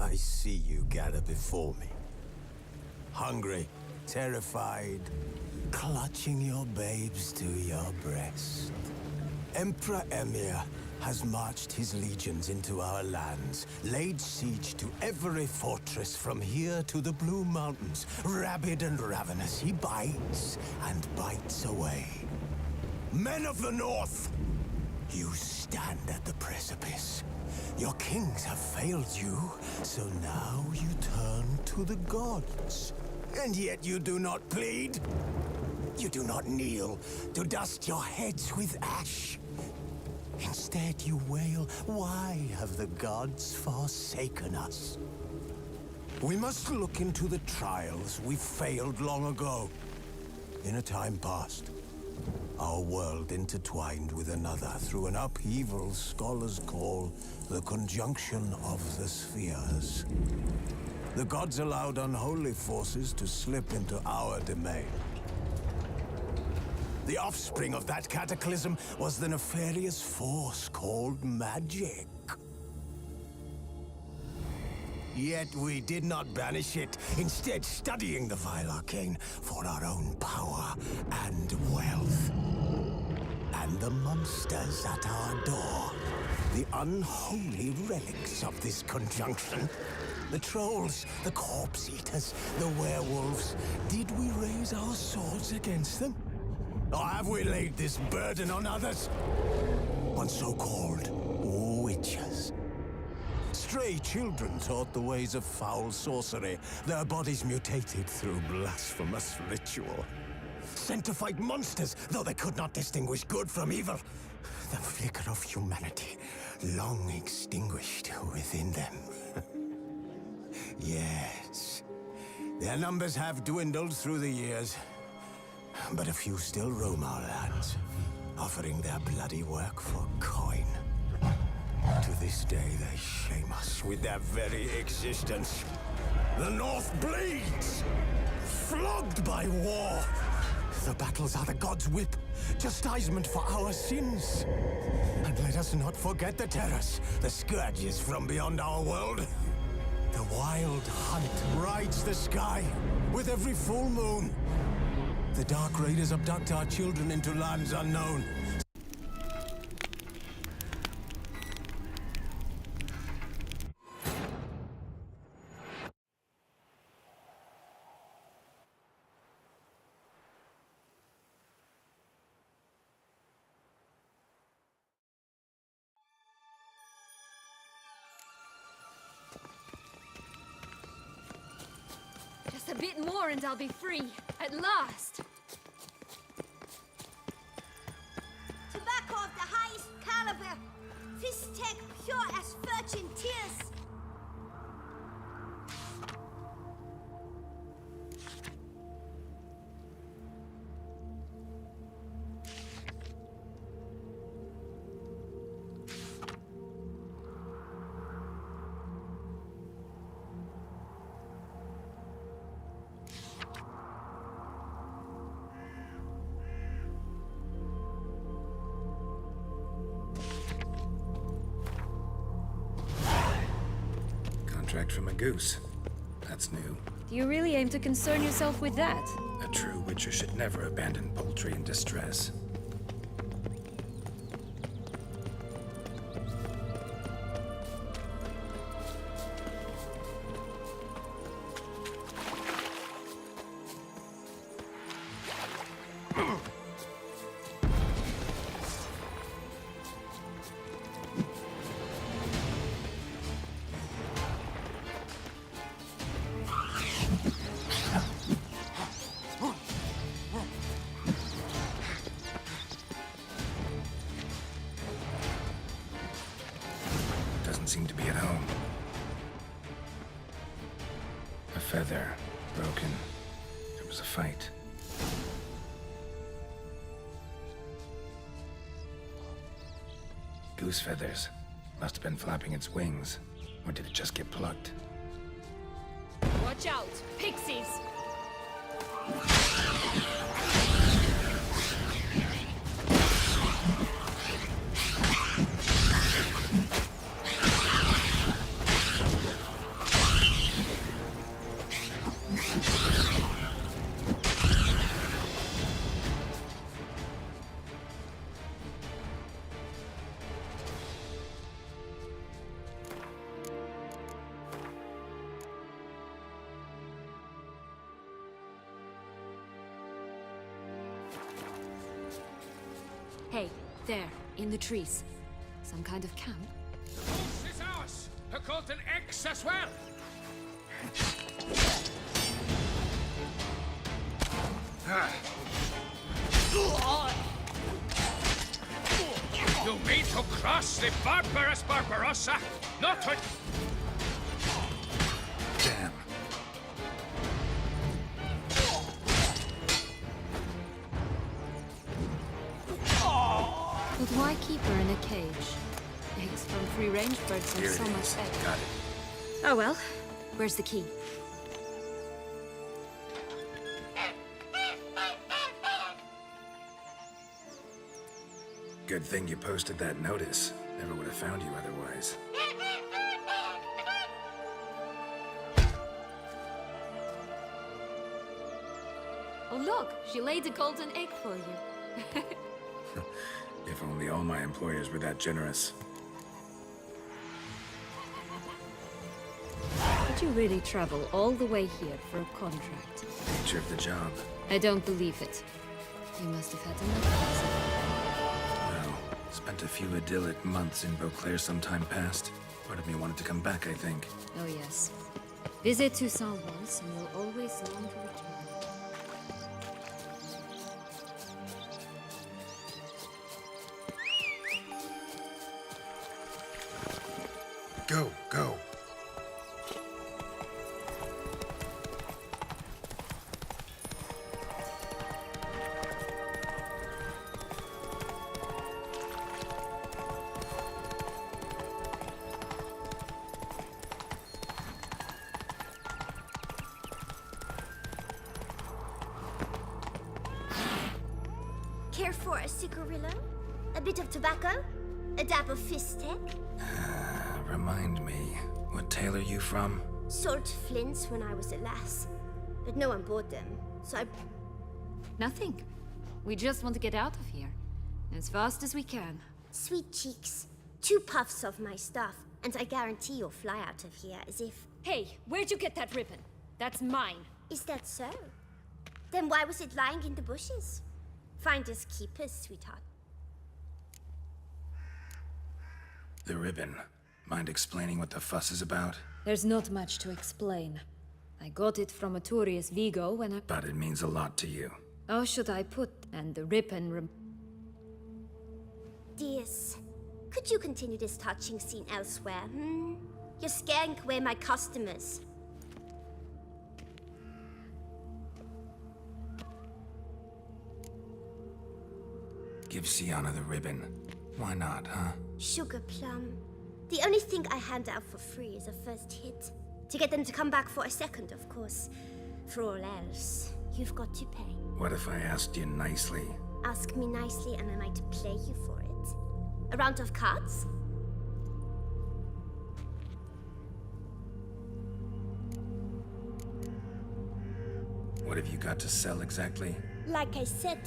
I see you gather before me. Hungry, terrified, clutching your babes to your breast. Emperor Emir has marched his legions into our lands, laid siege to every fortress from here to the Blue Mountains. Rabid and ravenous, he bites and bites away. Men of the North, you stand at the precipice. Your kings have failed you, so now you turn to the gods. And yet you do not plead. You do not kneel to dust your heads with ash. Instead you wail, why have the gods forsaken us? We must look into the trials we failed long ago. In a time past, our world intertwined with another through an upheaval scholars call the conjunction of the spheres. The gods allowed unholy forces to slip into our domain. The offspring of that cataclysm was the nefarious force called magic. Yet we did not banish it, instead studying the vile arcane for our own power and wealth. And the monsters at our door, the unholy relics of this conjunction. The trolls, the corpse eaters, the werewolves. Did we raise our swords against them? Or have we laid this burden on others? On so-called witches. Stray children taught the ways of foul sorcery, their bodies mutated through blasphemous ritual. Sent to fight monsters, though they could not distinguish good from evil. The flicker of humanity, long extinguished within them. Yes, their numbers have dwindled through the years. But a few still roam our lands, offering their bloody work for coin. To this day, they shame us with their very existence. The North bleeds, flogged by war. The battles are the gods' whip, chastisement for our sins. And let us not forget the terrors, the scourges from beyond our world. The wild hunt rides the sky with every full moon. The Dark Raiders abduct our children into lands unknown. Just a bit more and I'll be free, at last! Tobacco of the highest caliber, Fistech pure as virgin tears. Contract from a goose. That's new. Do you really aim to concern yourself with that? A true witcher should never abandon poultry in distress. Seem to be at home. A feather broken. There was a fight. Goose feathers. Must have been flapping its wings. Or did it just get plucked? Watch out! Pixies! there, in the trees. Some kind of camp? The coast is ours! A Colton X as well! You mean to cross the Barbarous Barbarossa? Not with... Damn. But why keep her in a cage? Eggs from free-range birds have Here so it much is. egg. Got it. Oh well. Where's the key? Good thing you posted that notice. Never would have found you otherwise. Oh look, she laid a golden egg for you. If only all my employers were that generous. Did you really travel all the way here for a contract? Nature of the job. I don't believe it. You must have had enough. Well, spent a few idyllic months in Beauclair some time past. Part of me wanted to come back, I think. Oh yes. Visit Toussaint once and you'll always long to return. Go, go. Care for a cigarillo? A bit of tobacco? A dab of fistek? Remind me, what tale are you from? Sold flints when I was a lass. But no one bought them, so I... Nothing. We just want to get out of here. As fast as we can. Sweet cheeks. 2 puffs of my stuff, and I guarantee you'll fly out of here as if... Hey, where'd you get that ribbon? That's mine. Is that so? Then why was it lying in the bushes? Finders keepers, sweetheart. The ribbon. Mind explaining what the fuss is about? There's not much to explain. I got it from Aturius Vigo when I... But it means a lot to you. How should I put... And the ribbon Dears, could you continue this touching scene elsewhere, hmm? You're scaring away my customers. Give Sienna the ribbon. Why not, huh? Sugar plum. The only thing I hand out for free is a first hit. To get them to come back for a second, of course. For all else, you've got to pay. What if I asked you nicely? Ask me nicely and I might play you for it. A round of cards? What have you got to sell exactly? Like I said,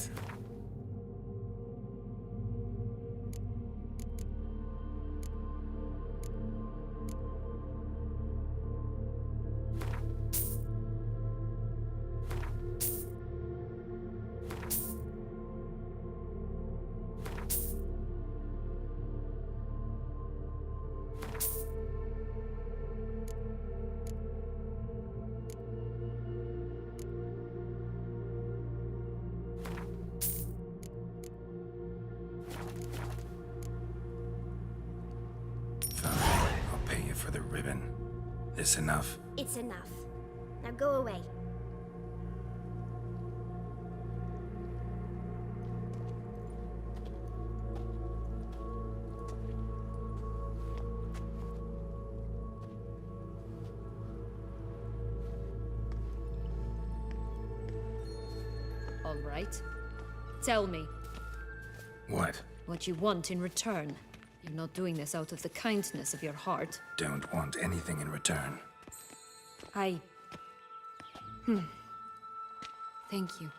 Fine. I'll pay you for the ribbon. This enough? it's enough. Now go away. All right. Tell me What? what you want in return. You're not doing this out of the kindness of your heart. Don't want anything in return. Thank you.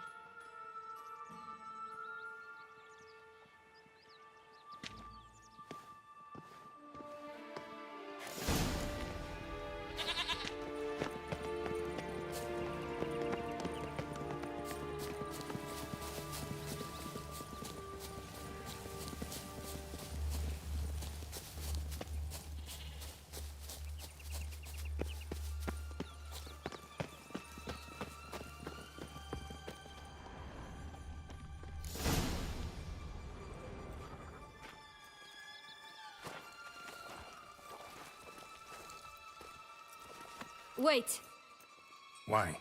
Wait! Why?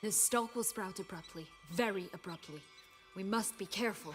This stalk will sprout abruptly. Very abruptly. We must be careful.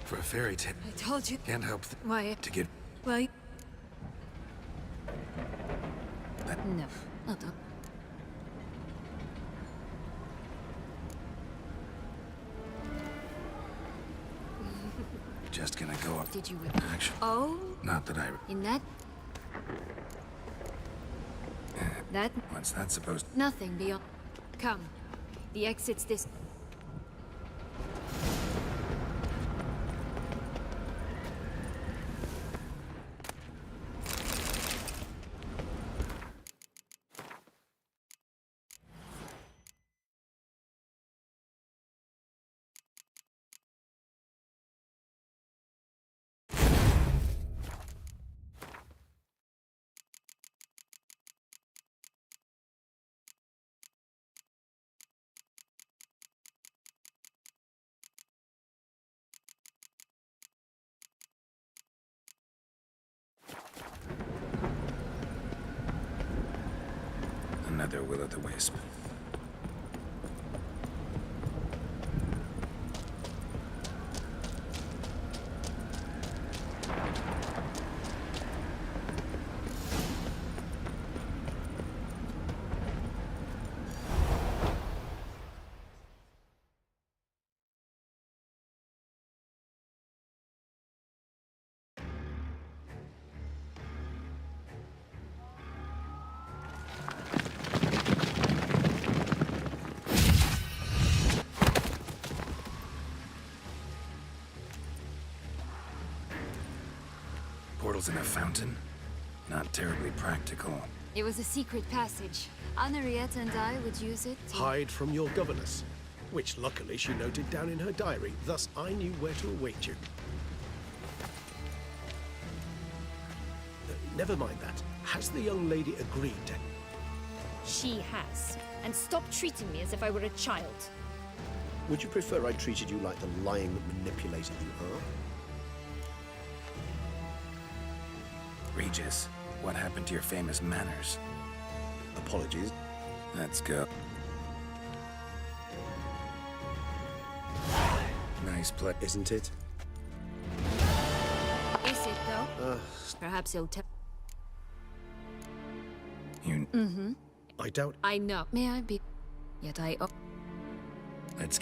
For a fairy tale, I told you. can't help Why? to get Why? that. No. Not up. Just gonna go up. Did you... Actually, Oh? not that I. In that... That... What's that supposed? Nothing beyond... Come. The exit's this... Another will-o'-the-wisp. Candles in a fountain? Not terribly practical. It was a secret passage. Henriette and I would use it to... Hide from your governess, which luckily she noted down in her diary, thus I knew where to await you. Never mind that. Has the young lady agreed to... She has. And stop treating me as if I were a child. Would you prefer I treated you like the lying manipulator you are? Regis, what happened to your famous manners? Apologies. Let's go. Nice play, Isn't it? Is it, though? Perhaps he'll tell... You... I doubt... I know. May I be... Yet I... Let's...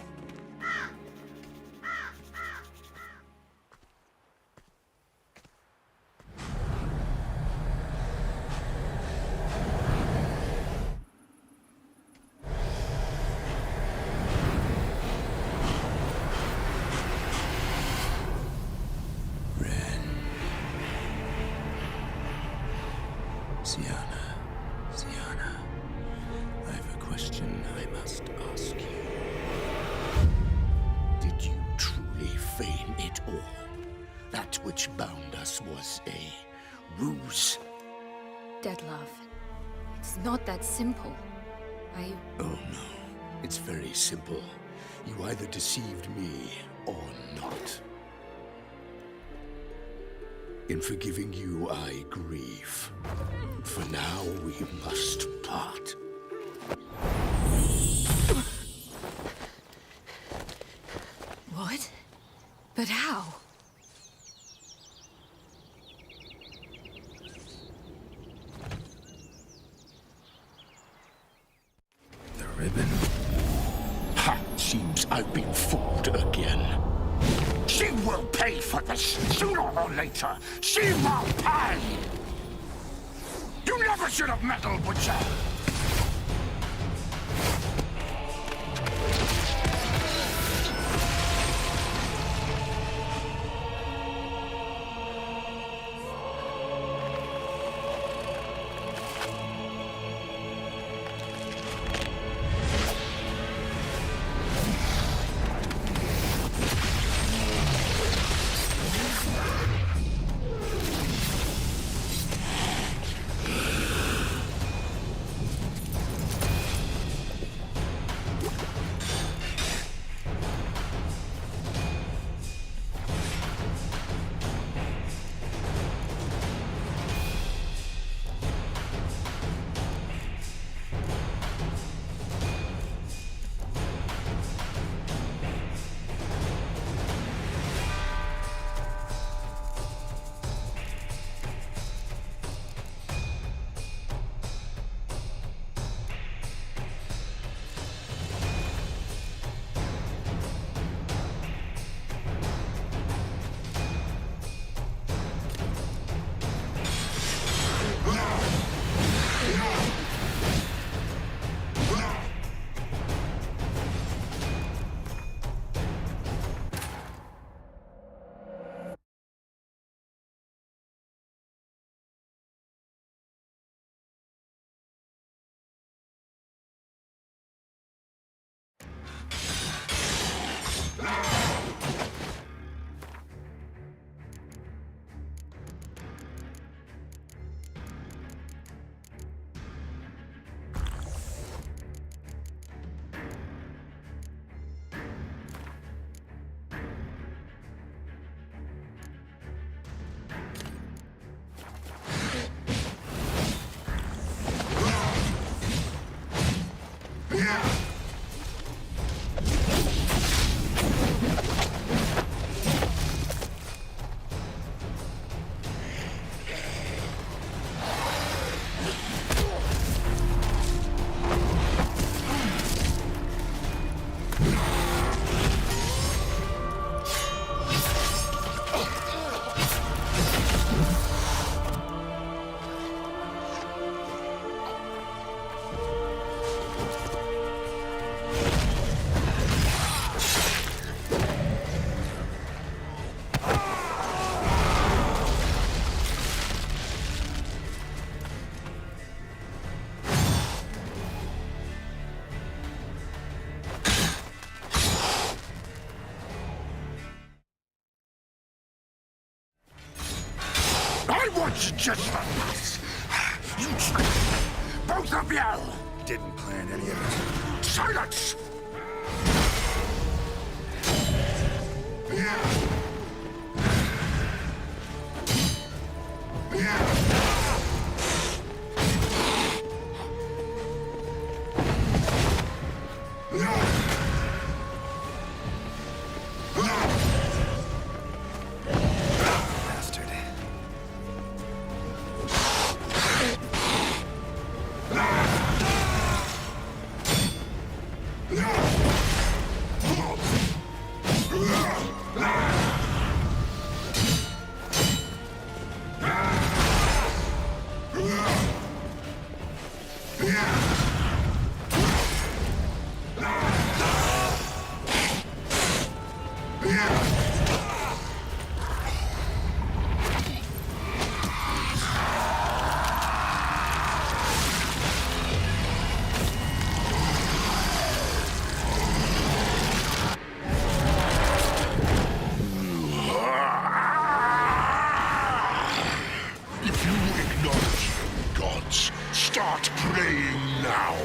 Sienna, I have a question I must ask you. Did you truly feign it all? That which bound us was a ruse? Dead love. It's not that simple. Oh no, it's very simple. You either deceived me or not. In forgiving you, I grieve. For now, we must part. What? But how? The ribbon. Ha! Seems I've been fooled again. She will pay for this, sooner or later. She will pay! You never should have meddled, Butcher! just the last. You tricked both of you! Didn't plan any of it. Silence! Bastard. If you acknowledge the gods, start praying now.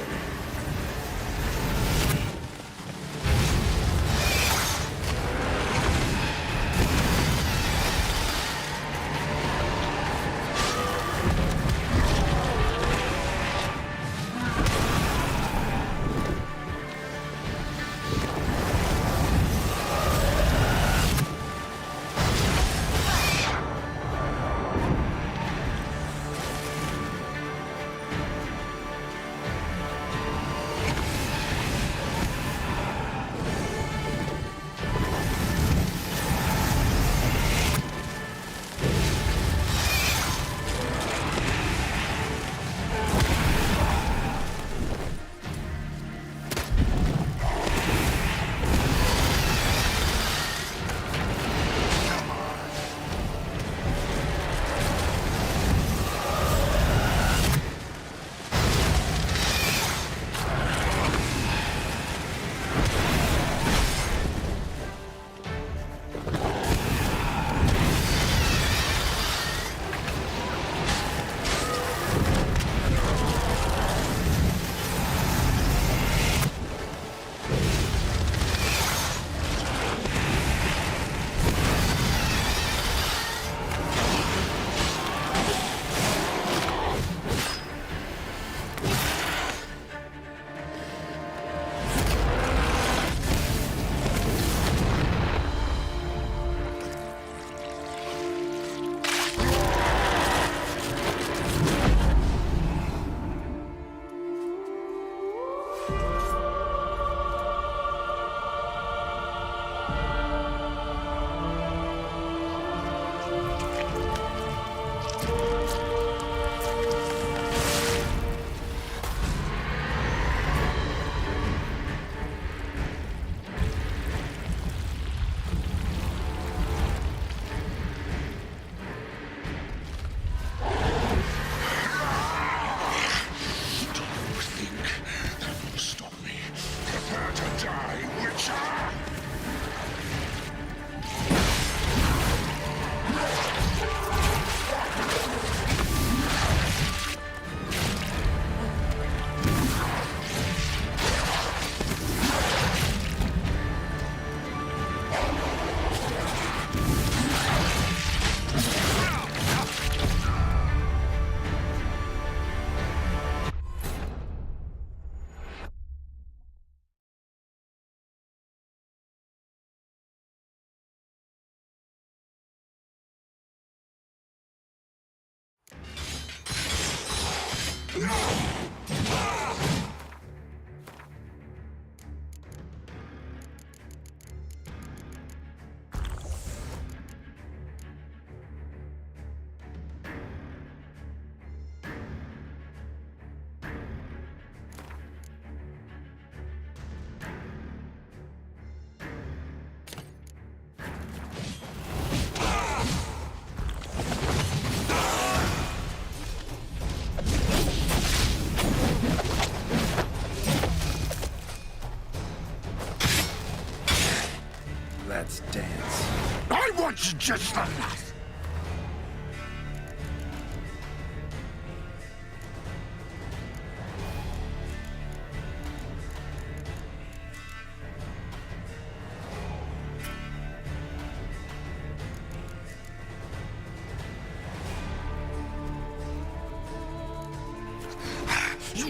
Let's dance. I want just the last.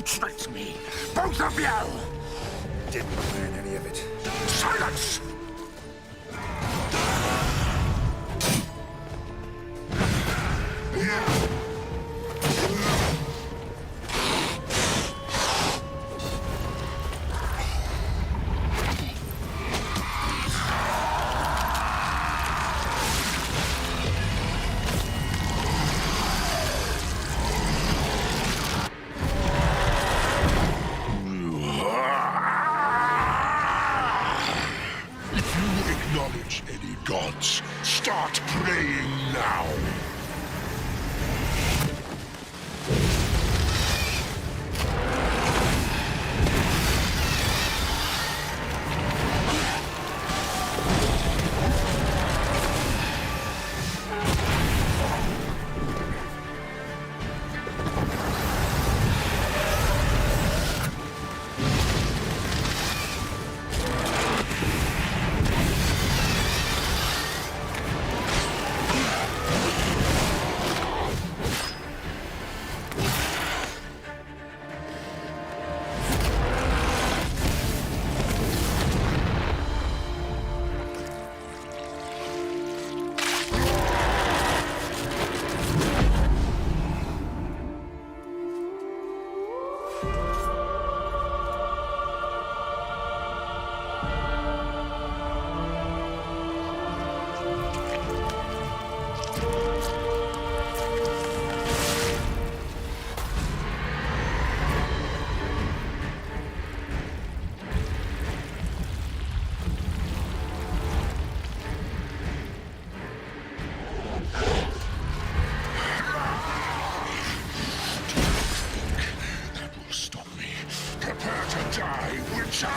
tricked me! Both of you! Didn't plan any of it. Silence! If you acknowledge any gods, start praying now! That will stop me. Prepare to die, Witcher!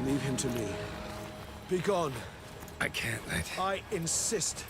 Leave him to me. Be gone. I can't let... I insist.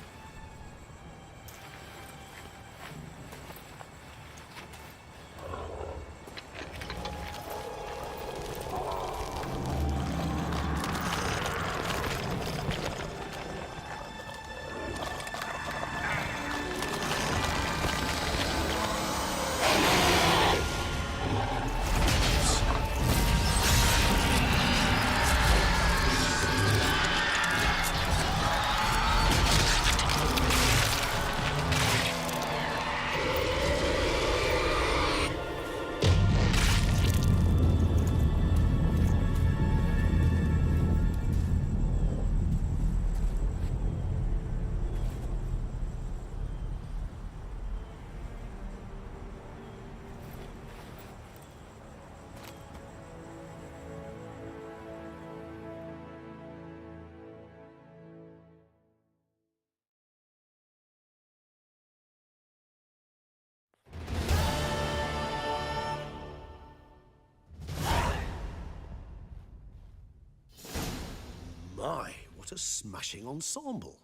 My, what a smashing ensemble.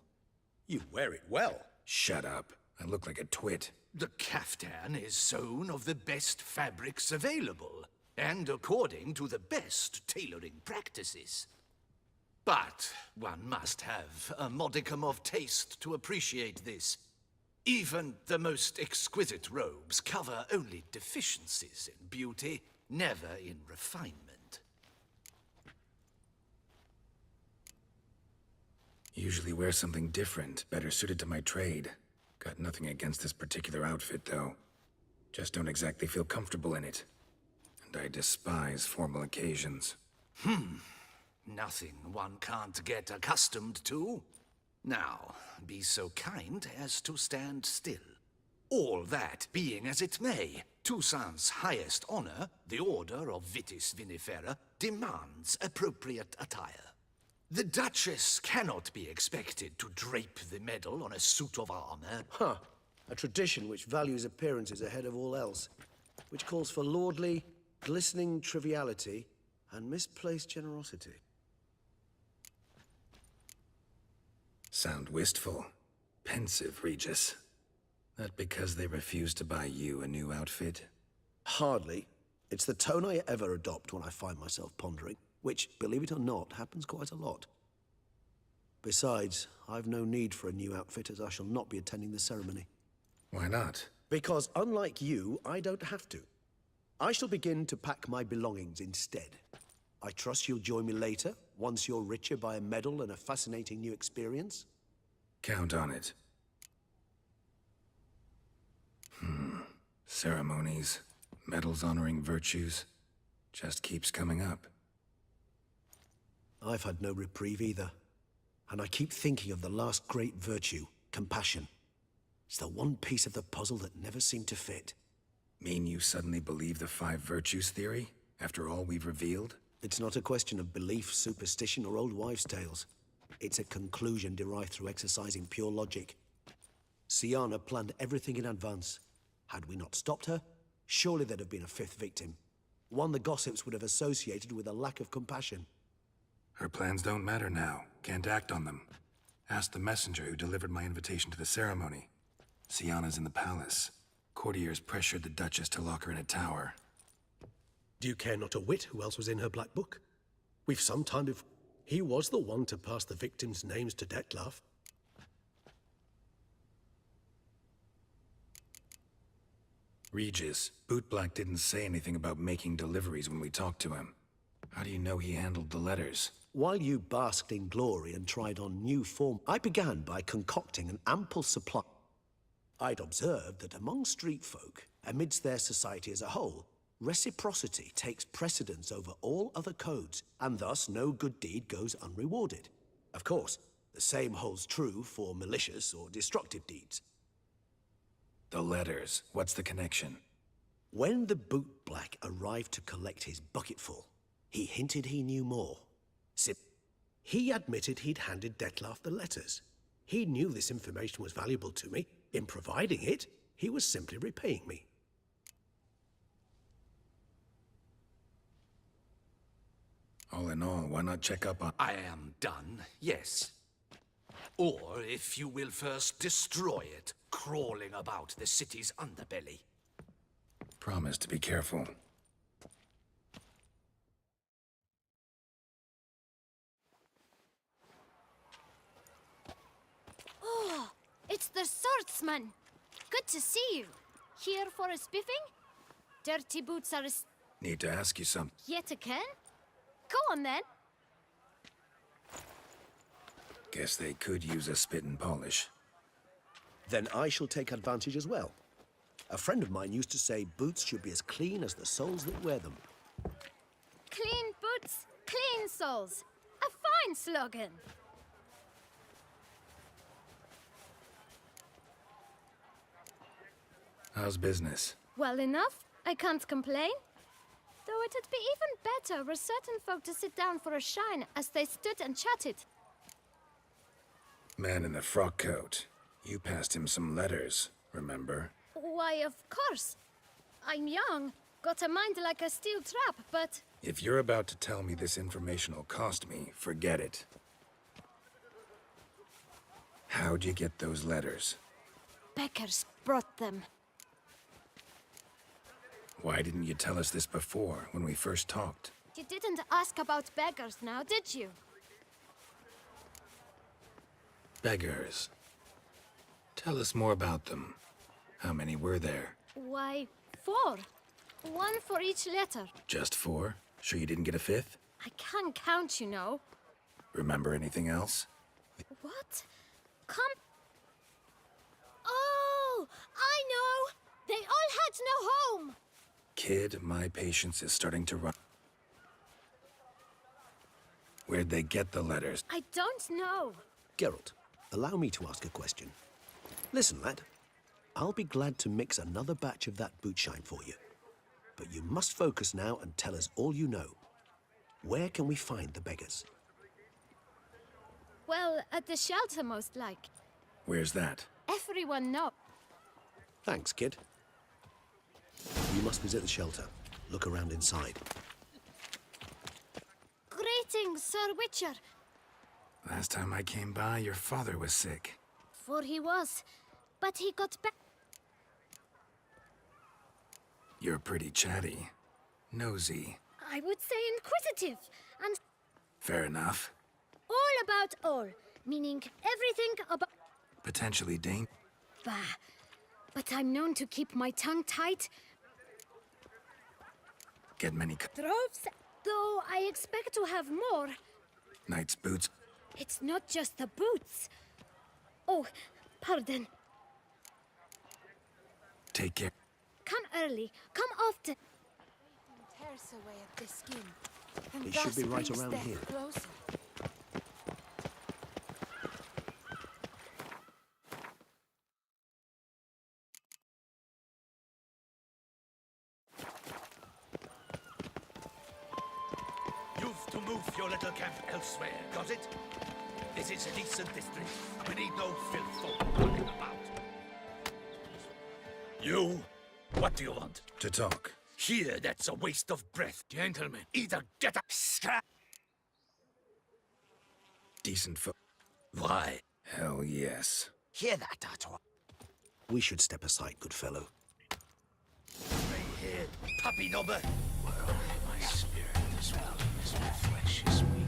You wear it well. Shut up. I look like a twit. The caftan is sewn of the best fabrics available, and according to the best tailoring practices. But one must have a modicum of taste to appreciate this. Even the most exquisite robes cover only deficiencies in beauty, never in refinement. Usually wear something different, better suited to my trade. Got nothing against this particular outfit, though. Just don't exactly feel comfortable in it. And I despise formal occasions. Nothing one can't get accustomed to. Now, be so kind as to stand still. All that being as it may, Toussaint's highest honor, the Order of Vitis Vinifera, demands appropriate attire. The Duchess cannot be expected to drape the medal on a suit of armor. Huh. A tradition which values appearances ahead of all else. Which calls for lordly, glistening triviality and misplaced generosity. Sound wistful. Pensive, Regis. That because they refuse to buy you a new outfit? Hardly. It's the tone I ever adopt when I find myself pondering. Which, believe it or not, happens quite a lot. Besides, I've no need for a new outfit as I shall not be attending the ceremony. Why not? Because unlike you, I don't have to. I shall begin to pack my belongings instead. I trust you'll join me later, once you're richer by a medal and a fascinating new experience? Count on it. Ceremonies, medals honoring virtues, just keeps coming up. I've had no reprieve either. And I keep thinking of the last great virtue, compassion. It's the one piece of the puzzle that never seemed to fit. Mean you suddenly believe the 5 virtues theory, after all we've revealed? It's not a question of belief, superstition, or old wives' tales. It's a conclusion derived through exercising pure logic. Syanna planned everything in advance. Had we not stopped her, surely there'd have been a 5th victim. One the gossips would have associated with a lack of compassion. Her plans don't matter now. Can't act on them. Ask the messenger who delivered my invitation to the ceremony. Syanna's in the palace. Courtiers pressured the Duchess to lock her in a tower. Do you care not a whit who else was in her black book? We've some time before... He was the one to pass the victims' names to Dettlaff. Regis, Bootblack didn't say anything about making deliveries when we talked to him. How do you know he handled the letters? While you basked in glory and tried on new form, I began by concocting an ample supply. I'd observed that among street folk, amidst their society as a whole, reciprocity takes precedence over all other codes, and thus no good deed goes unrewarded. Of course, the same holds true for malicious or destructive deeds. The letters, what's the connection? When the bootblack arrived to collect his bucketful, he hinted he knew more. He admitted he'd handed Dettlaff the letters. He knew this information was valuable to me. In providing it, he was simply repaying me. in all, why not check up on... I am done, yes. Or if you will first destroy it, crawling about the city's underbelly. Promise to be careful. Oh, it's the swordsman. Good to see you. Here for a spiffing? Dirty boots are Need to ask you something. yet again? Go on then. Guess they could use a spit and polish. Then I shall take advantage as well. A friend of mine used to say boots should be as clean as the soles that wear them. Clean boots, clean souls. A fine slogan. How's business? Well enough. I can't complain. Though it'd be even better were certain folk to sit down for a shine as they stood and chatted. Man in the frock coat. You passed him some letters, remember? Why, of course. I'm young, got a mind like a steel trap, but... If you're about to tell me this information will cost me, forget it. How'd you get those letters? Beggars brought them. Why didn't you tell us this before, when we first talked? You didn't ask about beggars now, did you? Beggars. Tell us more about them. How many were there? Why, 4. 1 for each letter. Just 4? Sure you didn't get a 5th? I can't count, you know. Remember anything else? What? Come... Oh! I know! They all had no home! Kid, my patience is starting to run. Where'd they get the letters? I don't know. Geralt, allow me to ask a question. Listen, lad. I'll be glad to mix another batch of that bootshine for you. But you must focus now and tell us all you know. Where can we find the beggars? Well, at the shelter, most like. Where's that? Everyone knows. Thanks, kid. You must visit the shelter. Look around inside. Greetings, Sir Witcher. Last time I came by, your father was sick. For he was, but he got back. You're pretty chatty. Nosy. I would say inquisitive, and Fair enough. all about all, meaning everything about... Potentially dangerous. Bah, but I'm known to keep my tongue tight. Get many Droves, though I expect to have more. knight's boots. It's not just the boots. Oh, pardon. Take care. Come early, come often. Tears away at the skin. And It should thus be right brings around death here. Closer. You've to move your little camp elsewhere, got it? This is a decent district. We need no filth or running about. You? What do you want? To talk. Here, that's a waste of breath. Gentlemen, Either get a scrap. Decent fo- Why? Hell yes. Hear that, Artois? We should step aside, good fellow. Right here, puppy nobber. my spirit is willing as my flesh is weak.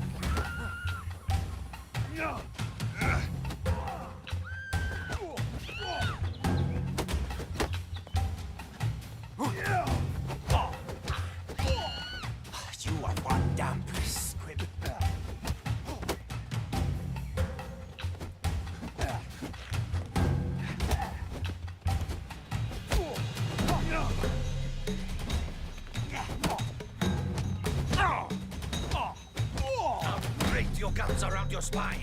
You are one damn squib. I'll break your guts around your spine.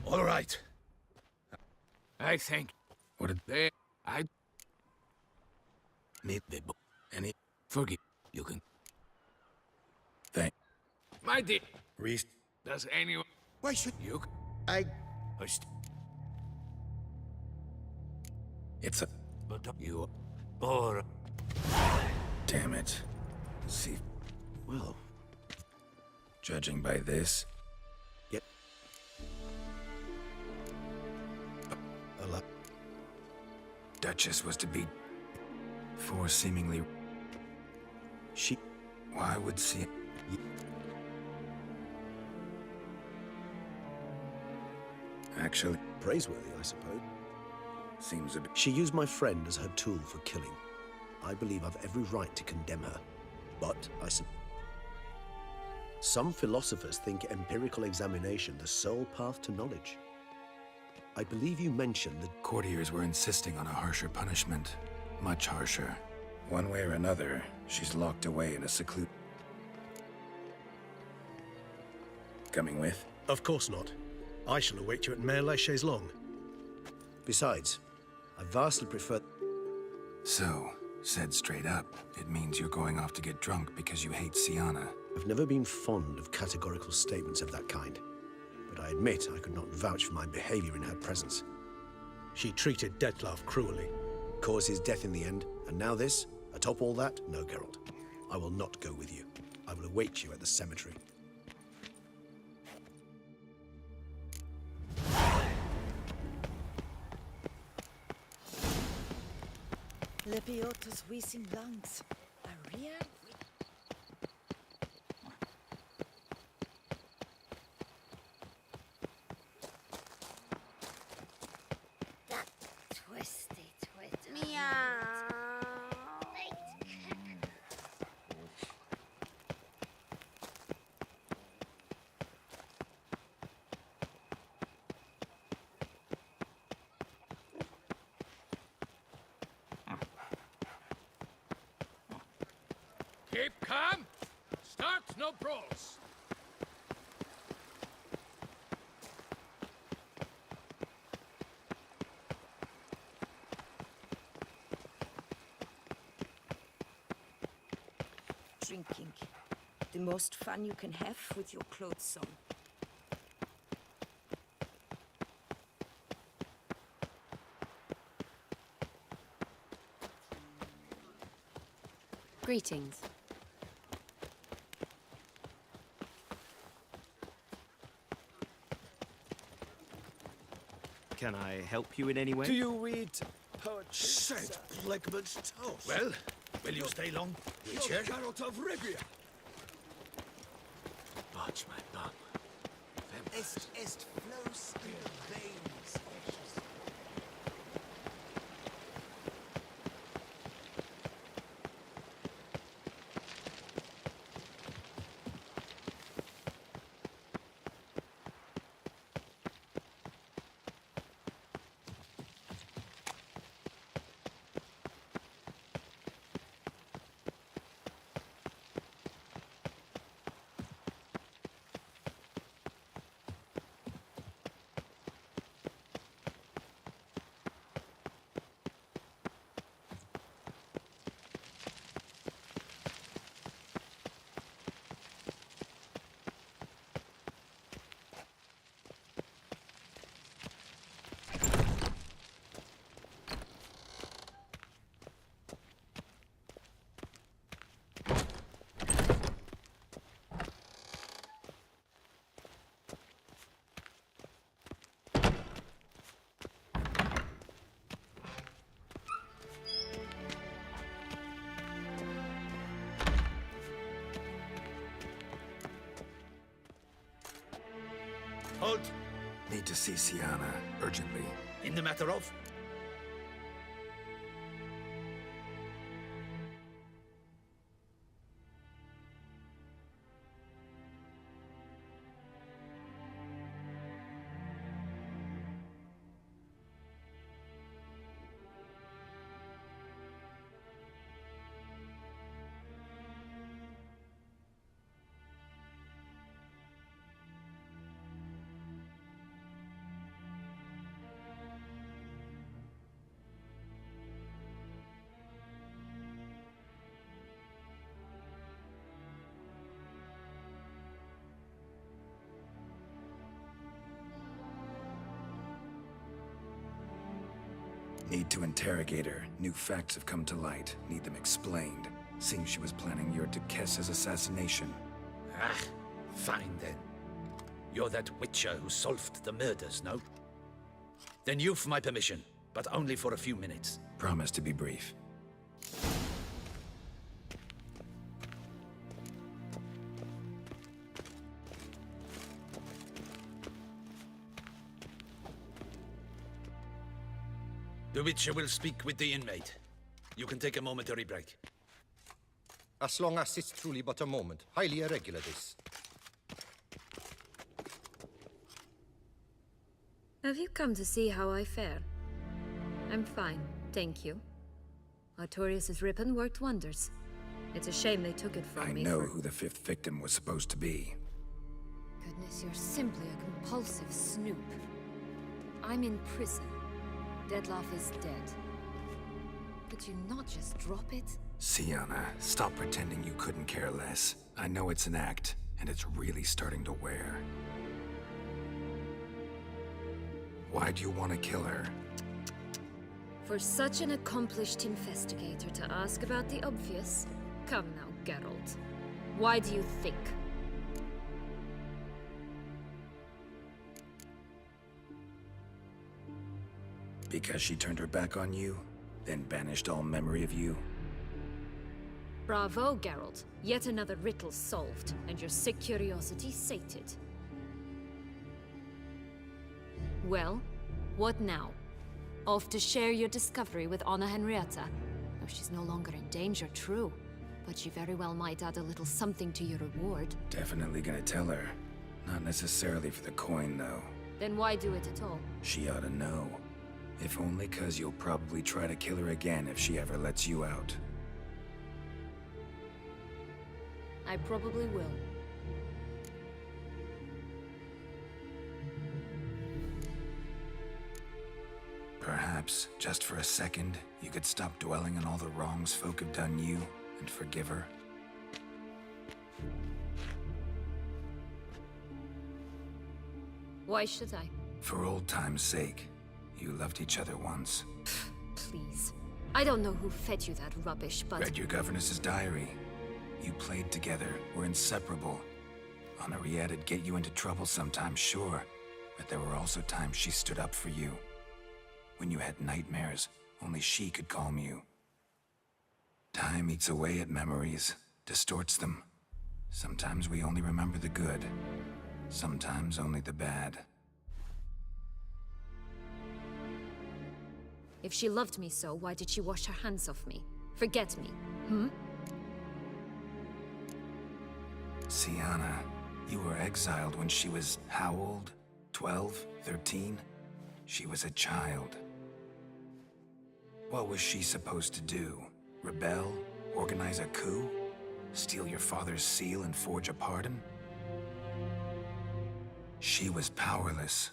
All right. I think What did they... I need the book? Any forgive. You can... thing? My dear, Reese. does anyone... Why should You... I? Host. It's a... But you... Or... Damn it. See, Well, judging by this, yet. Duchess was to be... For seemingly... She. Why would see... Actually, Praiseworthy, I suppose. seems a bit... She used my friend as her tool for killing. I believe I've every right to condemn her. But some philosophers think empirical examination the sole path to knowledge. I believe you mentioned that Courtiers were insisting on a harsher punishment. Much harsher. One way or another, she's locked away in a secluded... Coming with? Of course not. I shall await you at Mare la Chaise-Longue. Besides, I vastly prefer... So, said straight up, it means you're going off to get drunk because you hate Siana. I've never been fond of categorical statements of that kind, but I admit I could not vouch for my behavior in her presence. She treated Dettlaff cruelly, caused his death in the end, and now this? Atop all that, no, Geralt. I will not go with you. I will await you at the cemetery. Lepiotus Wiesing Langs. Aria? That twisty twit. Meow. Keep calm. Start no brawls. Drinking. The most fun you can have with your clothes on. Greetings. Can I help you in any way? Do you read poetry? Saint Flegmund's toast! Well, will you stay long? Richard? Geralt of Rivia! Watch my bum. Est flows in the veins. Halt! Need to see Siana, urgently. In the matter of... Need to interrogate her. New facts have come to light. Need them explained. Seems she was planning your Duquesse's assassination. Ah, fine then. You're that witcher who solved the murders, no? Then you've my permission, but only for a few minutes. Promise to be brief. The Witcher will speak with the inmate. You can take a momentary break. As long as it's truly but a moment. Highly irregular, this. Have you come to see how I fare? I'm fine, thank you. Artorius' ribbon worked wonders. It's a shame they took it from me. I know who the 5th victim was supposed to be. Goodness, you're simply a compulsive snoop. I'm in prison. Dettlaff is dead. Could you not just drop it? Syanna, stop pretending you couldn't care less. I know it's an act, and it's really starting to wear. Why do you want to kill her? For such an accomplished investigator to ask about the obvious? Come now, Geralt. Why do you think? Because she turned her back on you, then banished all memory of you? Bravo, Geralt. Yet another riddle solved, and your sick curiosity sated. Well, what now? Off to share your discovery with Anna Henrietta? Oh, she's no longer in danger, true. But she very well might add a little something to your reward. Definitely gonna tell her. Not necessarily for the coin, though. Then why do it at all? She ought to know. If only 'cause you'll probably try to kill her again if she ever lets you out. I probably will. Perhaps, just for a second, you could stop dwelling on all the wrongs folk have done you and forgive her. Why should I? For old time's sake. You loved each other once. Please. I don't know who fed you that rubbish, but... Read your governess's diary. You played together, were inseparable. Henriette'd get you into trouble sometimes, sure. But there were also times she stood up for you. When you had nightmares, only she could calm you. Time eats away at memories, distorts them. Sometimes we only remember the good. Sometimes only the bad. If she loved me so, why did she wash her hands off me? Forget me, hmm? Syanna, you were exiled when she was how old? 12? 13? She was a child. What was she supposed to do? Rebel? Organize a coup? Steal your father's seal and forge a pardon? She was powerless.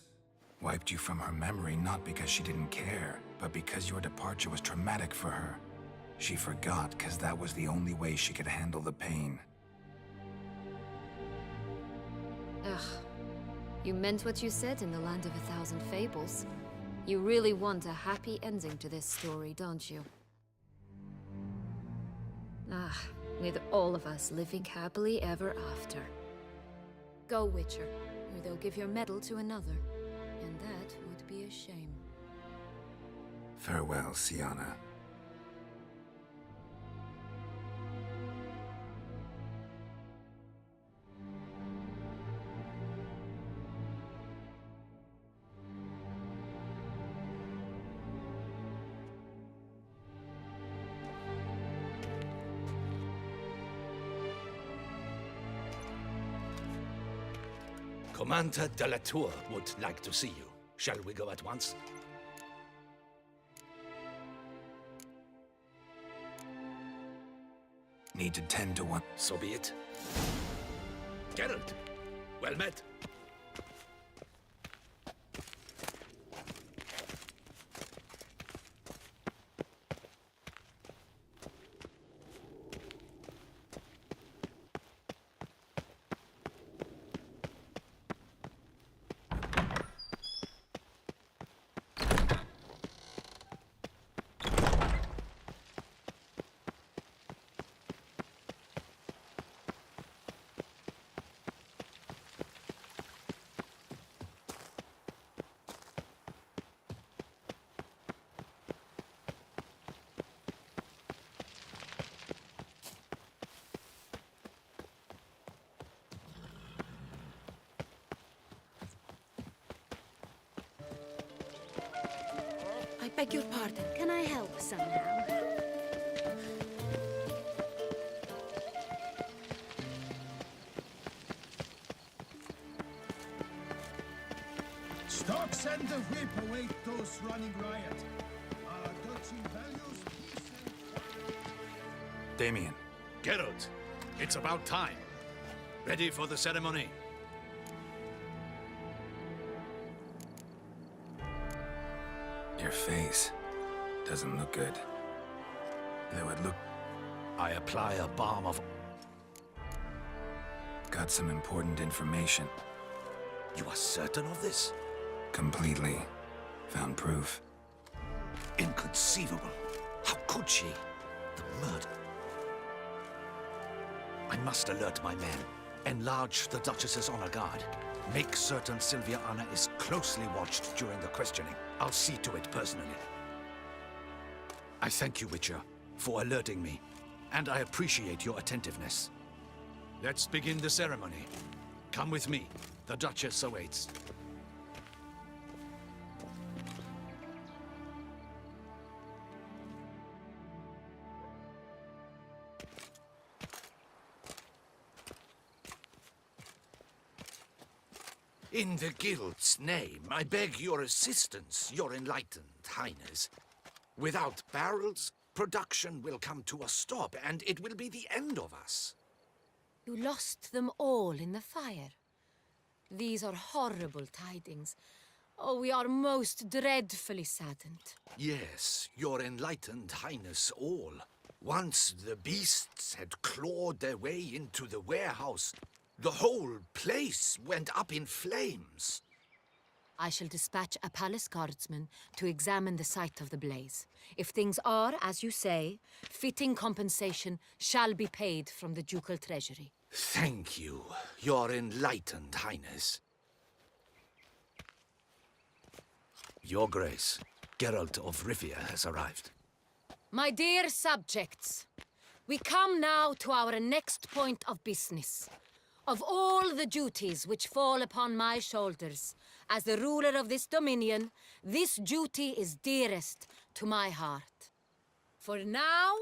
Wiped you from her memory not because she didn't care, but because your departure was traumatic for her. She forgot because that was the only way she could handle the pain. Ugh. You meant what you said in the Land of 1,000 Fables. You really want a happy ending to this story, don't you? Ah, with all of us living happily ever after. Go, Witcher, or they'll give your medal to another. And that would be a shame. Farewell, Syanna. Commander de la Tour would like to see you. Shall we go at once? Need to tend to one. So be it. Geralt, well met. beg your pardon. Can I help somehow? Stocks and the whip await those running riot. Our duchy values peace and... Damien. Geralt, it's about time. Ready for the ceremony? Your face doesn't look good. Though it look... I apply a balm of... Got some important information. You are certain of this? Completely. Found proof. Inconceivable. How could she? The murder. I must alert my men. Enlarge the Duchess's honor guard. Make certain Sylvia Anna is closely watched during the questioning. I'll see to it personally. I thank you, Witcher, for alerting me, and I appreciate your attentiveness. Let's begin the ceremony. Come with me. The Duchess awaits. In the Guild's name, I beg your assistance, your enlightened highness. Without barrels, production will come to a stop, and it will be the end of us. You lost them all in the fire. These are horrible tidings. Oh, we are most dreadfully saddened. Yes, your enlightened highness all. Once the beasts had clawed their way into the warehouse, the whole place went up in flames. I shall dispatch a palace guardsman to examine the site of the blaze. If things are, as you say, fitting compensation shall be paid from the ducal treasury. Thank you, your enlightened highness. Your Grace, Geralt of Rivia has arrived. My dear subjects, we come now to our next point of business. Of all the duties which fall upon my shoulders, as the ruler of this dominion, this duty is dearest to my heart. For now,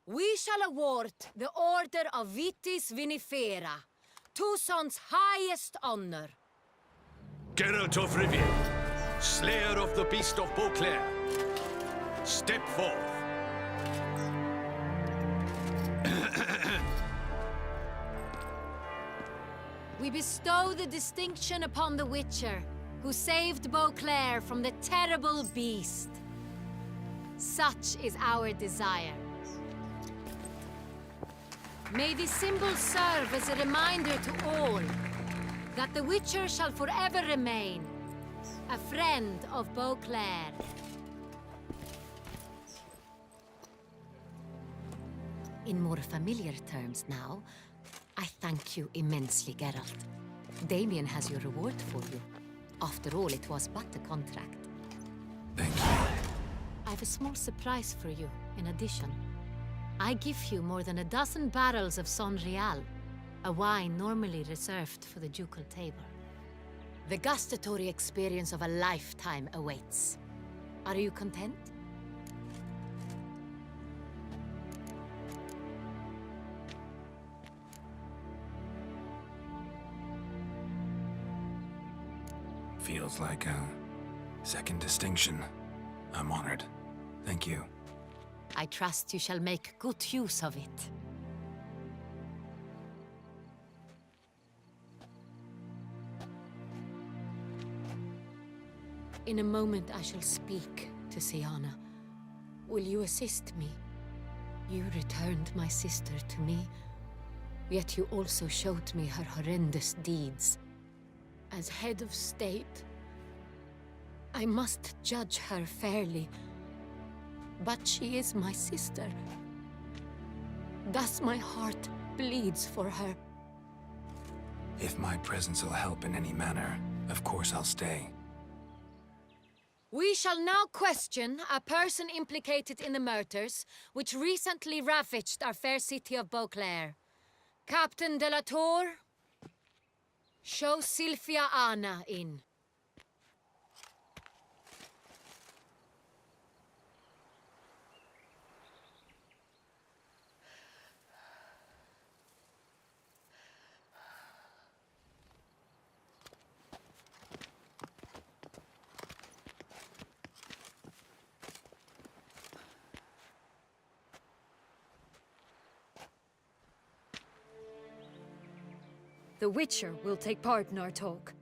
we shall award the Order of Vitis Vinifera, Tucson's highest honor. Geralt of Rivia, Slayer of the Beast of Beauclair, step forth. We bestow the distinction upon the Witcher, who saved Beauclair from the terrible beast. Such is our desire. May this symbol serve as a reminder to all that the Witcher shall forever remain a friend of Beauclair. In more familiar terms now, I thank you immensely, Geralt. Damien has your reward for you. After all, it was but a contract. Thank you. I have a small surprise for you, in addition. I give you more than a dozen barrels of Son Real, a wine normally reserved for the ducal table. The gustatory experience of a lifetime awaits. Are you content? Feels like a second distinction. I'm honored. Thank you. I trust you shall make good use of it. In a moment I shall speak to Syanna. Will you assist me? You returned my sister to me, yet you also showed me her horrendous deeds. As head of state, I must judge her fairly. But she is my sister. Thus my heart bleeds for her. If my presence will help in any manner, of course I'll stay. We shall now question a person implicated in the murders which recently ravaged our fair city of Beauclair. Captain de la Tour, show Sylvia Anna in. The Witcher will take part in our talk.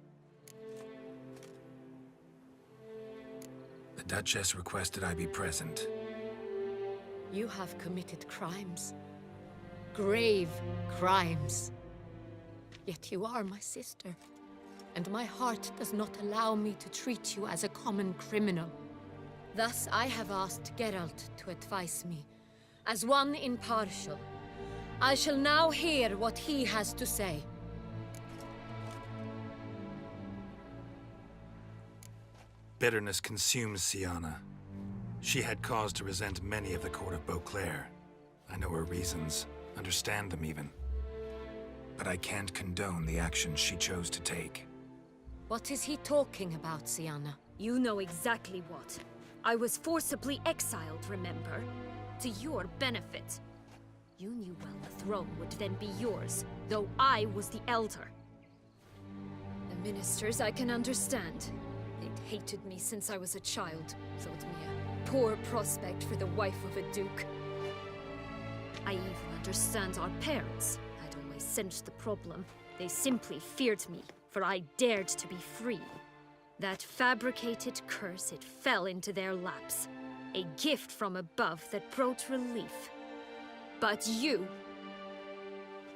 The Duchess requested I be present. You have committed crimes. Grave crimes. Yet you are my sister, and my heart does not allow me to treat you as a common criminal. Thus, I have asked Geralt to advise me, as one impartial. I shall now hear what he has to say. Bitterness consumes Syanna. She had cause to resent many of the court of Beauclair. I know her reasons, understand them even. But I can't condone the actions she chose to take. What is he talking about, Syanna? You know exactly what. I was forcibly exiled, remember? To your benefit. You knew well the throne would then be yours, though I was the elder. The ministers I can understand. They'd hated me since I was a child, thought me a poor prospect for the wife of a duke. I even understand our parents. I'd always sensed the problem. They simply feared me, for I dared to be free. That fabricated curse, it fell into their laps. A gift from above that brought relief. But you...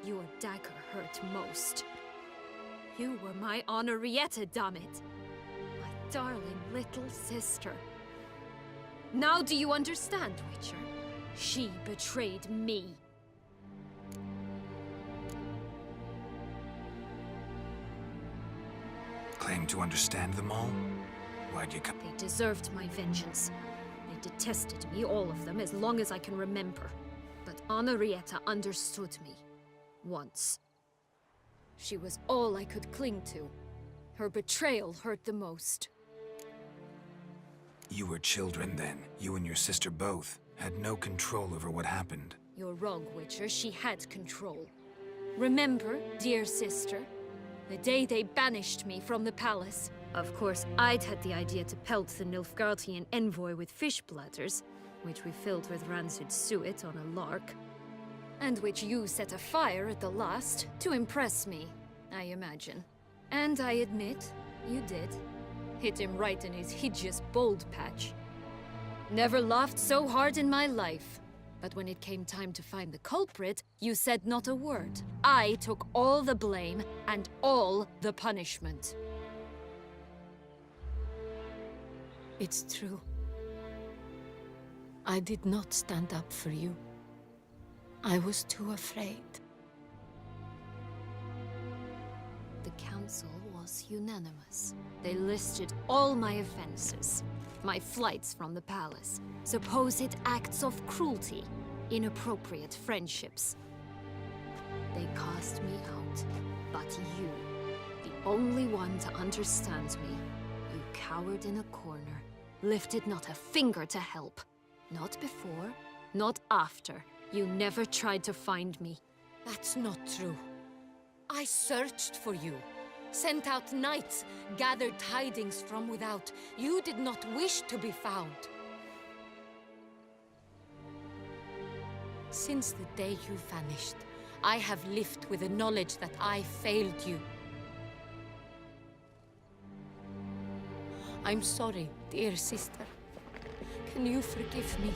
your dagger hurt most. You were my Henrietta, damn it. My darling little sister. Now do you understand, Witcher? She betrayed me. Claim to understand them all? Why'd you come? They deserved my vengeance. They detested me, all of them, as long as I can remember. But Henrietta understood me. Once. She was all I could cling to. Her betrayal hurt the most. You were children then. You and your sister both had no control over what happened. You're wrong, Witcher. She had control. Remember, dear sister? The day they banished me from the palace. Of course, I'd had the idea to pelt the Nilfgaardian envoy with fish bladders, which we filled with rancid suet on a lark. And which you set afire at the last, to impress me, I imagine. And I admit, you did. Hit him right in his hideous bald patch. Never laughed so hard in my life. But when it came time to find the culprit, you said not a word. I took all the blame and all the punishment. It's true. I did not stand up for you. I was too afraid. The council was unanimous. They listed all my offenses. My flights from the palace, supposed acts of cruelty, inappropriate friendships. They cast me out, but you, the only one to understand me, you cowered in a corner, lifted not a finger to help. Not before, not after. You never tried to find me. That's not true. I searched for you. Sent out knights, gathered tidings from without. You did not wish to be found. Since the day you vanished, I have lived with the knowledge that I failed you. I'm sorry, dear sister. Can you forgive me?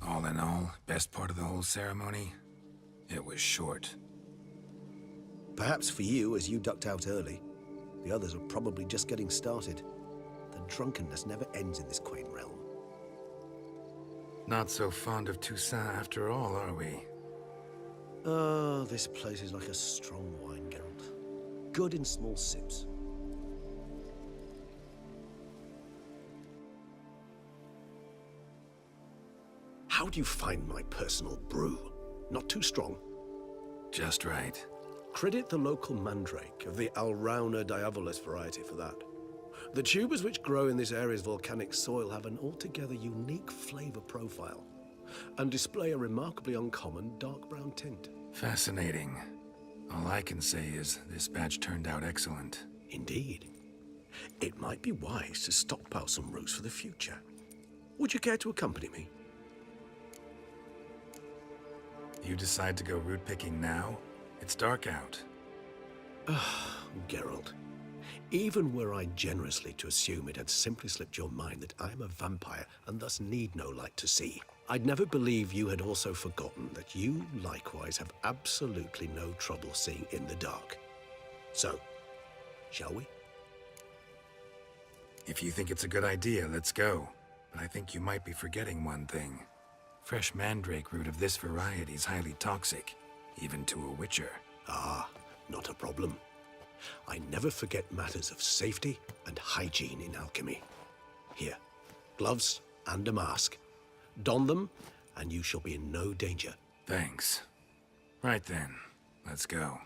All in all, best part of the whole ceremony? It was short. Perhaps for you, as you ducked out early. The others are probably just getting started. The drunkenness never ends in this quaint realm. Not so fond of Toussaint after all, are we? Oh, this place is like a strong wine, Geralt. Good in small sips. How do you find my personal brew? Not too strong? Just right. Credit the local mandrake of the Alrauna diavolis variety for that. The tubers which grow in this area's volcanic soil have an altogether unique flavor profile and display a remarkably uncommon dark brown tint. Fascinating. All I can say is this batch turned out excellent. Indeed. It might be wise to stockpile some roots for the future. Would you care to accompany me? You decide to go root picking now? It's dark out. Geralt, even were I generously to assume it had simply slipped your mind that I am a vampire and thus need no light to see, I'd never believe you had also forgotten that you likewise have absolutely no trouble seeing in the dark. So, shall we? If you think it's a good idea, let's go. But I think you might be forgetting one thing. Fresh mandrake root of this variety is highly toxic, even to a witcher. Ah, not a problem. I never forget matters of safety and hygiene in alchemy. Here, gloves and a mask. Don them, and you shall be in no danger. Thanks. Right then, let's go.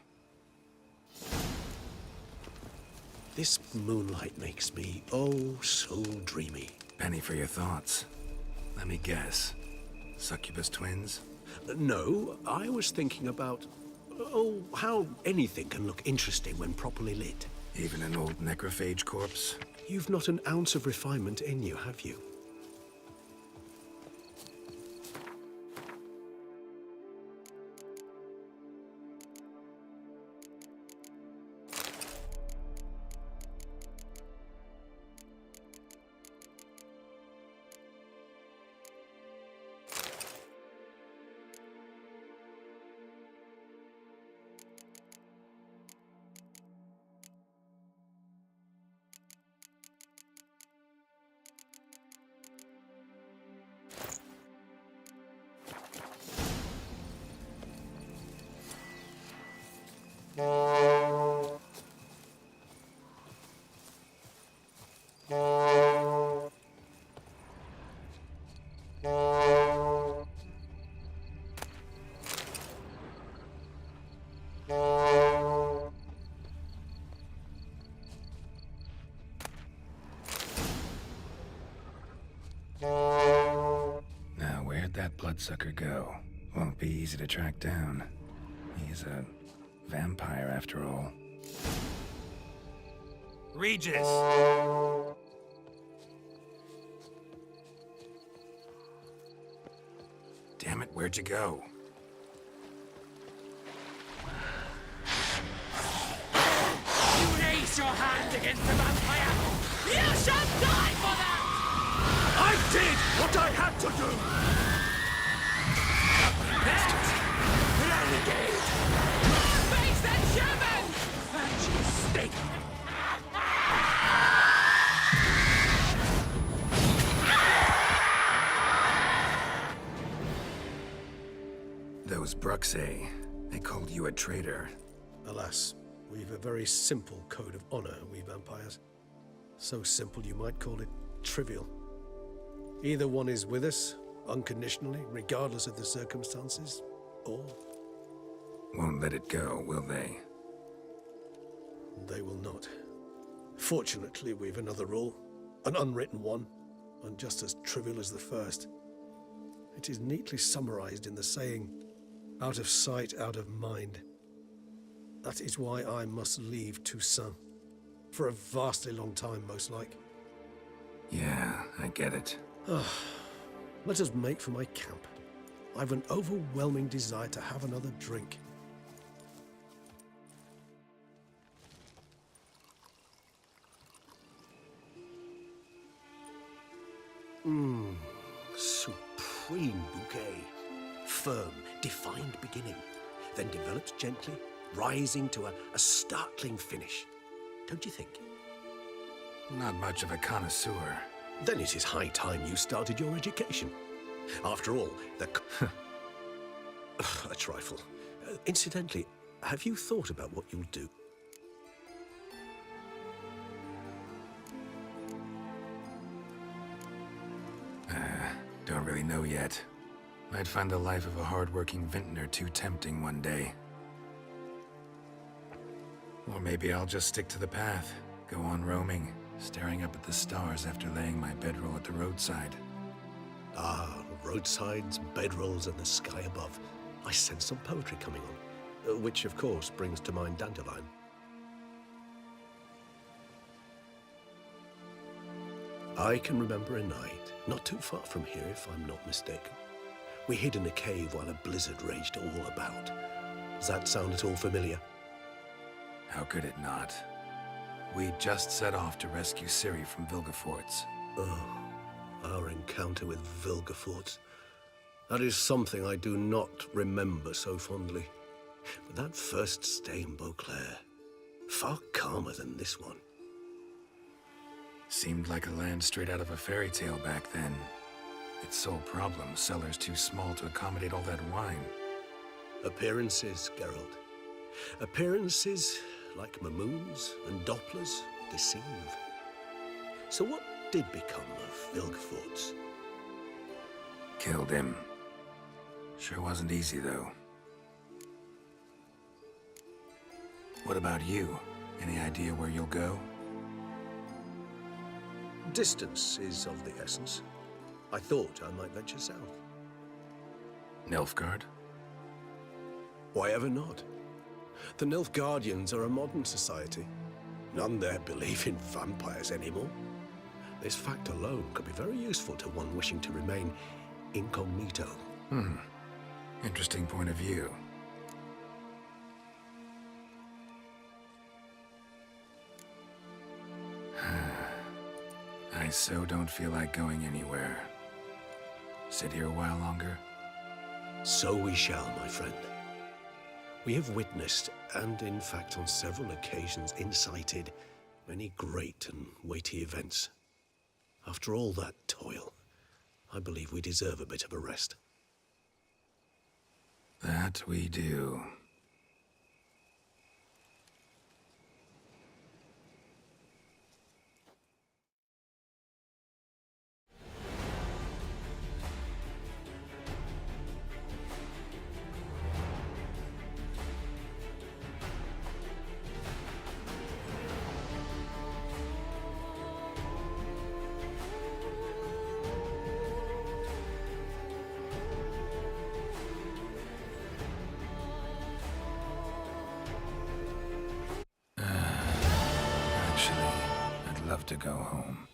This moonlight makes me, oh, so dreamy. Penny for your thoughts. Let me guess. Succubus twins? No, I was thinking about, oh, how anything can look interesting when properly lit. Even an old necrophage corpse? You've not an ounce of refinement in you, have you? Now, where'd that bloodsucker go? Won't be easy to track down. He's a vampire, after all. Regis! Damn it, where'd you go? You raise your hand against the vampire! You shall die for that! I did what I had to do! Bastards! Renegade! Face and shaman! And you stink! Those Bruxae, they called you a traitor. Alas, we've a very simple code of honor, we vampires. So simple you might call it trivial. Either one is with us, unconditionally, regardless of the circumstances, or... Won't let it go, will they? They will not. Fortunately, we've another rule, an unwritten one, and just as trivial as the first. It is neatly summarized in the saying, out of sight, out of mind. That is why I must leave Toussaint. For a vastly long time, most like. Yeah, I get it. Let us make for my camp. I've an overwhelming desire to have another drink. Supreme bouquet. Firm, defined beginning, then develops gently, rising to a startling finish. Don't you think? Not much of a connoisseur. Then it is high time you started your education. After all, the... A trifle. Incidentally, have you thought about what you'll do? Don't really know yet. Might find the life of a hard-working vintner too tempting one day. Or maybe I'll just stick to the path, go on roaming, staring up at the stars after laying my bedroll at the roadside. Ah, roadsides, bedrolls, and the sky above. I sense some poetry coming on, which of course brings to mind Dandelion. I can remember a night, not too far from here if I'm not mistaken. We hid in a cave while a blizzard raged all about. Does that sound at all familiar? How could it not? We just set off to rescue Ciri from Vilgefortz. Oh, our encounter with Vilgefortz. That is something I do not remember so fondly. But that first stay in Beauclair, far calmer than this one. Seemed like a land straight out of a fairy tale back then. Its sole problem, cellars too small to accommodate all that wine. Appearances, Geralt. Appearances, like Mamoons and Dopplers, deceive. So what did become of Vilgefortz? Killed him. Sure wasn't easy, though. What about you? Any idea where you'll go? Distance is of the essence. I thought I might venture south. Nilfgaard? Why ever not? The Nilfgaardians are a modern society. None there believe in vampires anymore. This fact alone could be very useful to one wishing to remain incognito. Interesting point of view. I so don't feel like going anywhere. Sit here a while longer? So we shall, my friend. We have witnessed, and in fact on several occasions incited, many great and weighty events. After all that toil, I believe we deserve a bit of a rest. That we do. To go home.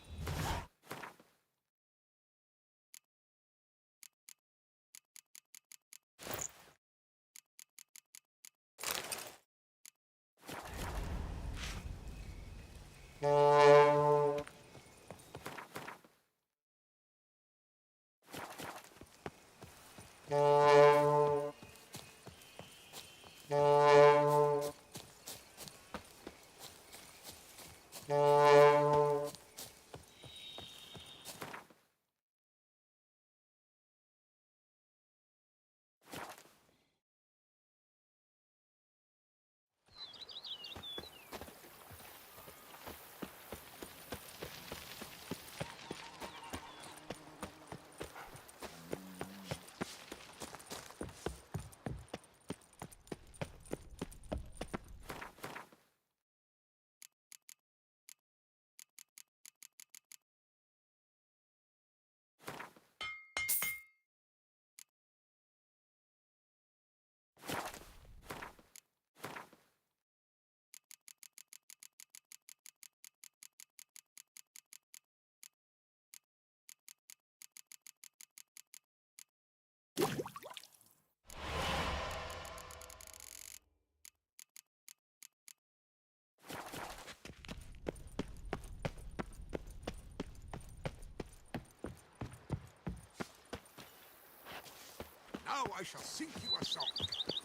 Now I shall sing you a song.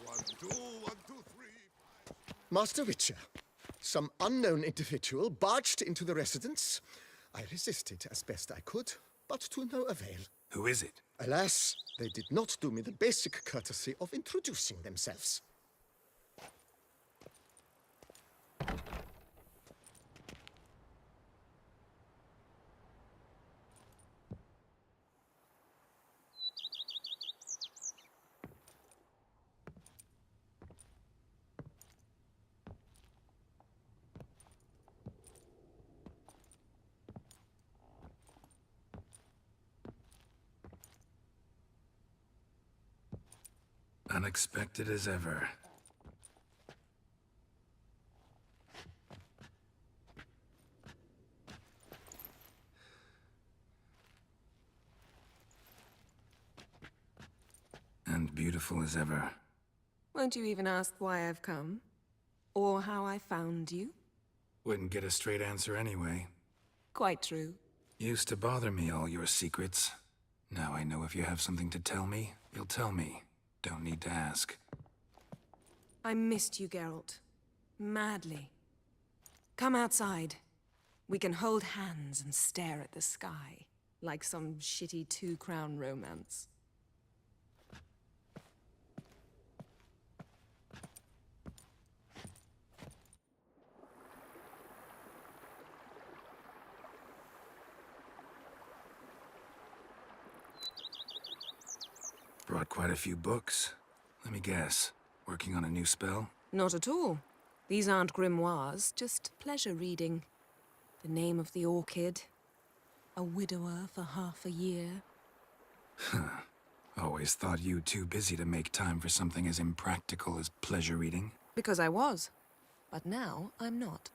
1, 2, 1, 2, 3. Master Witcher, some unknown individual barged into the residence. I resisted as best I could. but to no avail. Who is it? Alas, they did not do me the basic courtesy of introducing themselves. Unexpected as ever. And beautiful as ever. Won't you even ask why I've come? Or how I found you? Wouldn't get a straight answer anyway. Quite true. Used to bother me, all your secrets. Now I know if you have something to tell me, you'll tell me. Don't need to ask. I missed you, Geralt. Madly. Come outside. We can hold hands and stare at the sky, like some shitty two-crown romance. Brought quite a few books. Let me guess. Working on a new spell? Not at all. These aren't grimoires, just pleasure reading. The Name of the Orchid. A widower for half a year. Huh. Always thought you too busy to make time for something as impractical as pleasure reading. Because I was. But now I'm not.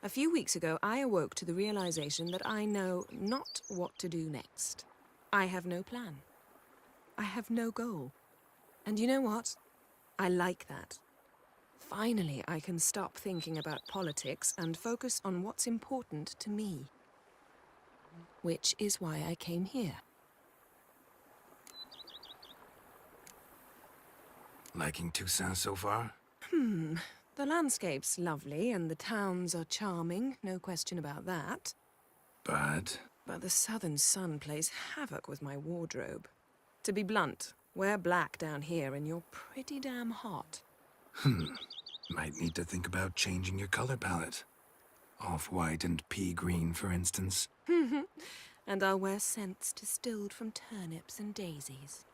A few weeks ago, I awoke to the realization that I know not what to do next. I have no plan. I have no goal. And you know what? I like that. Finally, I can stop thinking about politics and focus on what's important to me. Which is why I came here. Liking Toussaint so far? The landscape's lovely and the towns are charming, no question about that. But the southern sun plays havoc with my wardrobe. To be blunt, wear black down here and you're pretty damn hot. Might need to think about changing your color palette. Off-white and pea green, for instance. And I'll wear scents distilled from turnips and daisies.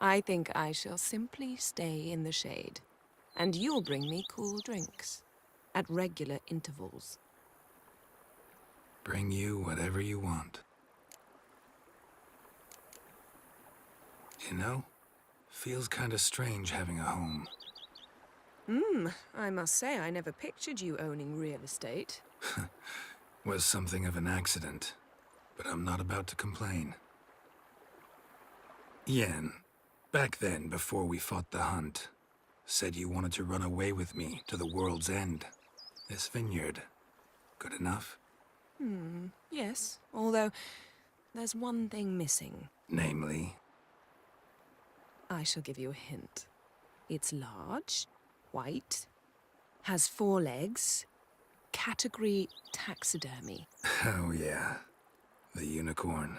I think I shall simply stay in the shade. And you'll bring me cool drinks. At regular intervals. Bring you whatever you want. You know, feels kinda strange having a home. I must say I never pictured you owning real estate. Was something of an accident, but I'm not about to complain. Yen, back then, before we fought the hunt, said you wanted to run away with me to the world's end. This vineyard, good enough? Yes, although there's one thing missing. Namely? I shall give you a hint. It's large, white, has 4 legs, category taxidermy. Oh yeah, the unicorn.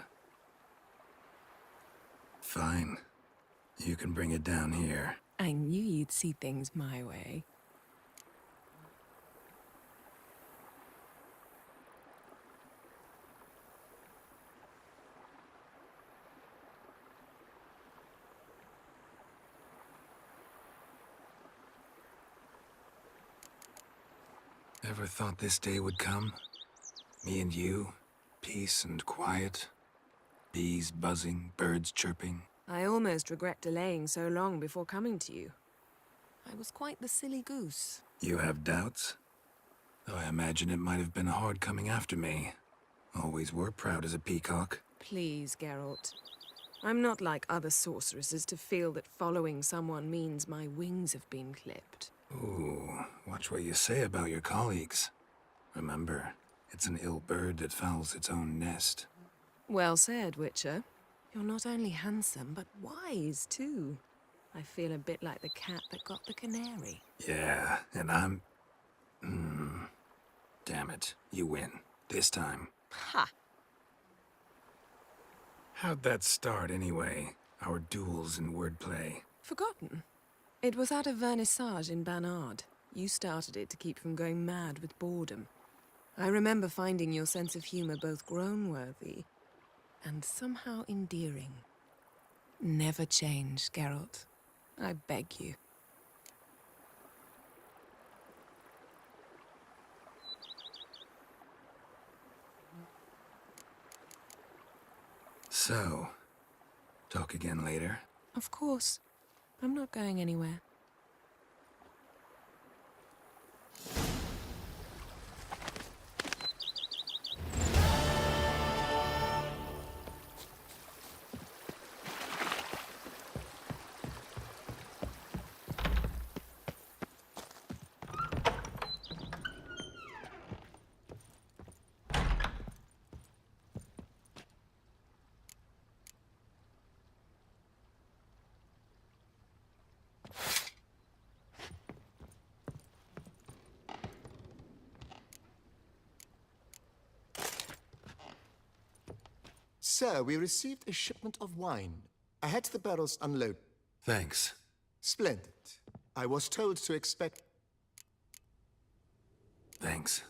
Fine. You can bring it down here. I knew you'd see things my way. Ever thought this day would come? Me and you, peace and quiet. Bees buzzing, birds chirping. I almost regret delaying so long before coming to you. I was quite the silly goose. You have doubts? Though I imagine it might have been hard coming after me. Always were proud as a peacock. Please, Geralt. I'm not like other sorceresses to feel that following someone means my wings have been clipped. Ooh, watch what you say about your colleagues. Remember, it's an ill bird that fouls its own nest. Well said, Witcher. You're not only handsome, but wise, too. I feel a bit like the cat that got the canary. Yeah, and I'm... Damn it, you win. This time. Ha! How'd that start, anyway? Our duels and wordplay. Forgotten? It was at a vernissage in Banard. You started it to keep from going mad with boredom. I remember finding your sense of humor both groan-worthy and somehow endearing. Never change, Geralt. I beg you. So, talk again later? Of course. I'm not going anywhere. Sir, we received a shipment of wine. I had the barrels unloaded. Thanks. Splendid. I was told to expect... Thanks.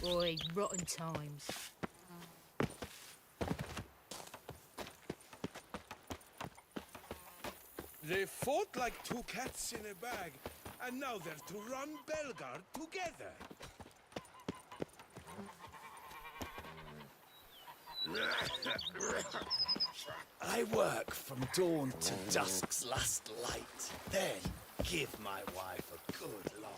Boy, rotten times. They fought like two cats in a bag, and now they're to run Belgard together. I work from dawn to dusk's last light, then give my wife a good long